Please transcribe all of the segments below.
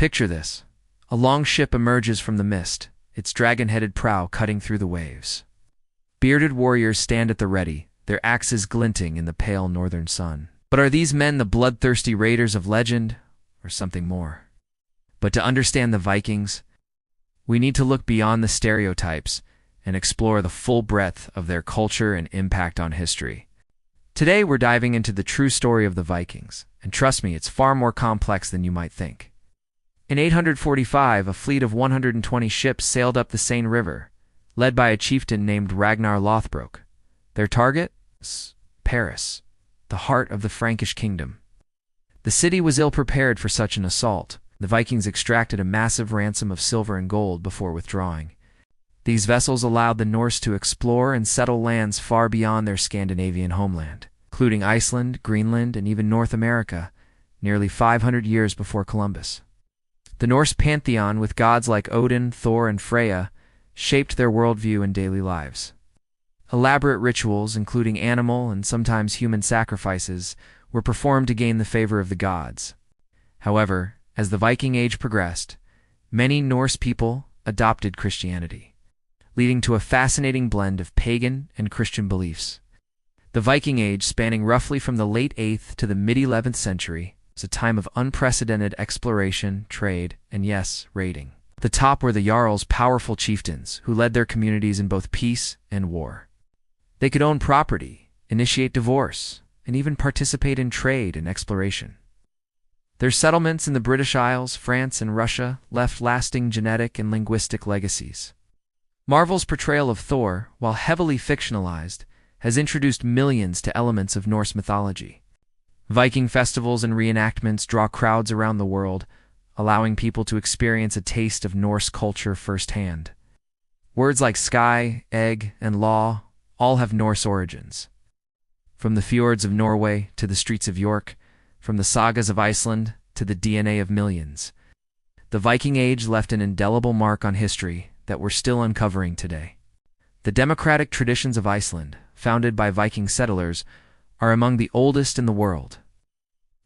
Picture this. A long ship emerges from the mist, its dragon-headed prow cutting through the waves. Bearded warriors stand at the ready, their axes glinting in the pale northern sun. But are these men the bloodthirsty raiders of legend, or something more? But to understand the Vikings, we need to look beyond the stereotypes and explore the full breadth of their culture and impact on history. Today we're diving into the true story of the Vikings, and trust me, it's far more complex than you might think. In 845, a fleet of 120 ships sailed up the Seine River, led by a chieftain named Ragnar Lothbrok. Their target? Paris, the heart of the Frankish kingdom. The city was ill-prepared for such an assault. The Vikings extracted a massive ransom of silver and gold before withdrawing. These vessels allowed the Norse to explore and settle lands far beyond their Scandinavian homeland, including Iceland, Greenland, and even North America, nearly 500 years before Columbus. The Norse pantheon, with gods like Odin, Thor, and Freya, shaped their worldview and daily lives. Elaborate rituals, including animal and sometimes human sacrifices, were performed to gain the favor of the gods. However, as the Viking Age progressed, many Norse people adopted Christianity, leading to a fascinating blend of pagan and Christian beliefs. The Viking Age, spanning roughly from the late 8th to the mid-11th century, was a time of unprecedented exploration, trade, and yes, raiding. At the top were the Jarls, powerful chieftains, who led their communities in both peace and war. They could own property, initiate divorce, and even participate in trade and exploration. Their settlements in the British Isles, France, and Russia left lasting genetic and linguistic legacies. Marvel's portrayal of Thor, while heavily fictionalized, has introduced millions to elements of Norse mythology. Viking festivals and reenactments draw crowds around the world, allowing people to experience a taste of Norse culture firsthand. Words like sky, egg, and law all have Norse origins. From the fjords of Norway to the streets of York, from the sagas of Iceland to the DNA of millions, the Viking Age left an indelible mark on history that we're still uncovering today. The democratic traditions of Iceland, founded by Viking settlers, are among the oldest in the world.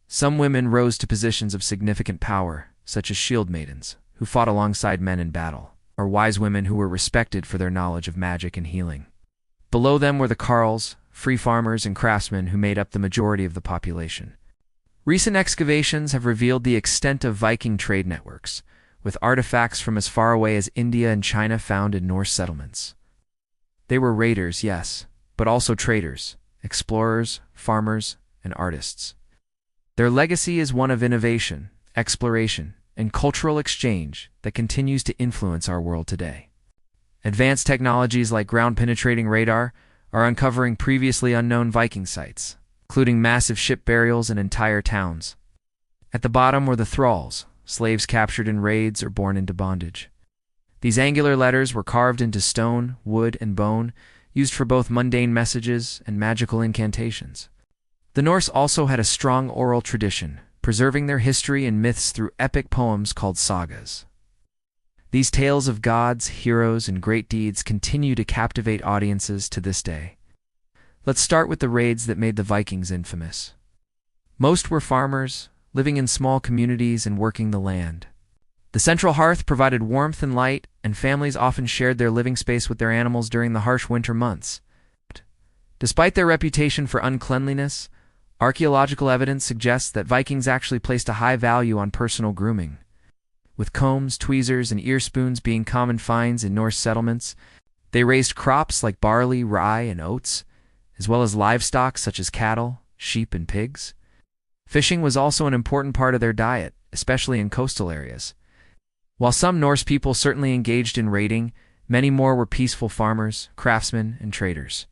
Some women rose to positions of significant power, such as shield maidens, who fought alongside men in battle, or wise women who were respected for their knowledge of magic and healing. Below them were the carls, free farmers and craftsmen who made up the majority of the population. Recent excavations have revealed the extent of Viking trade networks, with artifacts from as far away as India and China found in Norse settlements. They were raiders, yes, but also traders, explorers, farmers, and artists. Their legacy is one of innovation, exploration, and cultural exchange that continues to influence our world today. Advanced technologies like ground-penetrating radar are uncovering previously unknown Viking sites, including massive ship burials and entire towns. At the bottom were the thralls, slaves captured in raids or born into bondage. These angular letters were carved into stone, wood, and bone, used for both mundane messages and magical incantations. The Norse also had a strong oral tradition, preserving their history and myths through epic poems called sagas. These tales of gods, heroes, and great deeds continue to captivate audiences to this day. Let's start with the raids that made the Vikings infamous. Most were farmers, living in small communities and working the land. The central hearth provided warmth and light, and families often shared their living space with their animals during the harsh winter months. Despite their reputation for uncleanliness, archaeological evidence suggests that Vikings actually placed a high value on personal grooming. With combs, tweezers, and ear spoons being common finds in Norse settlements, they raised crops like barley, rye, and oats, as well as livestock such as cattle, sheep, and pigs. Fishing was also an important part of their diet, especially in coastal areas. While some Norse people certainly engaged in raiding, many more were peaceful farmers, craftsmen, and traders.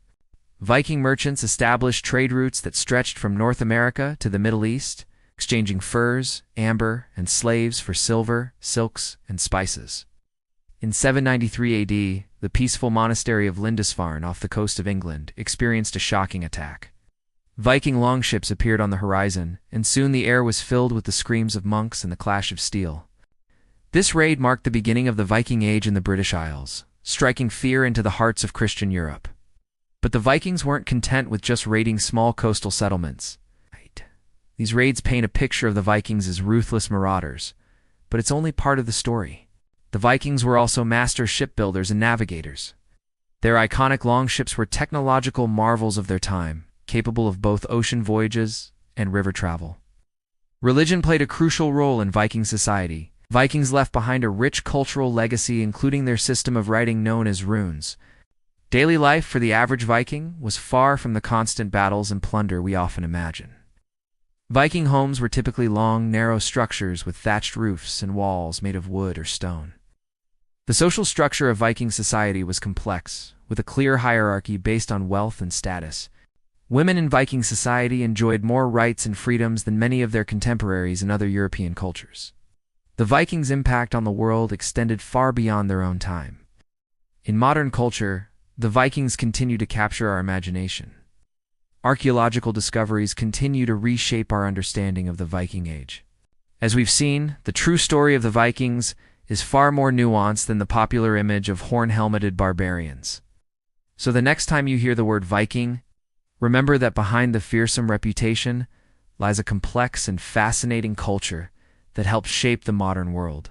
Viking merchants established trade routes that stretched from North America to the Middle East, exchanging furs, amber, and slaves for silver, silks, and spices. In 793 AD, the peaceful monastery of Lindisfarne off the coast of England experienced a shocking attack. Viking longships appeared on the horizon, and soon the air was filled with the screams of monks and the clash of steel. This raid marked the beginning of the Viking Age in the British Isles, striking fear into the hearts of Christian Europe. But the Vikings weren't content with just raiding small coastal settlements. These raids paint a picture of the Vikings as ruthless marauders, but it's only part of the story. The Vikings were also master shipbuilders and navigators. Their iconic longships were technological marvels of their time, capable of both ocean voyages and river travel. Religion played a crucial role in Viking society. Vikings left behind a rich cultural legacy, including their system of writing known as runes. Daily life for the average Viking was far from the constant battles and plunder we often imagine. Viking homes were typically long, narrow structures with thatched roofs and walls made of wood or stone. The social structure of Viking society was complex, with a clear hierarchy based on wealth and status. Women in Viking society enjoyed more rights and freedoms than many of their contemporaries in other European cultures. The Vikings' impact on the world extended far beyond their own time. In modern culture, the Vikings continue to capture our imagination. Archaeological discoveries continue to reshape our understanding of the Viking Age. As we've seen, the true story of the Vikings is far more nuanced than the popular image of horn-helmeted barbarians. So the next time you hear the word Viking, remember that behind the fearsome reputation lies a complex and fascinating culture that helped shape the modern world.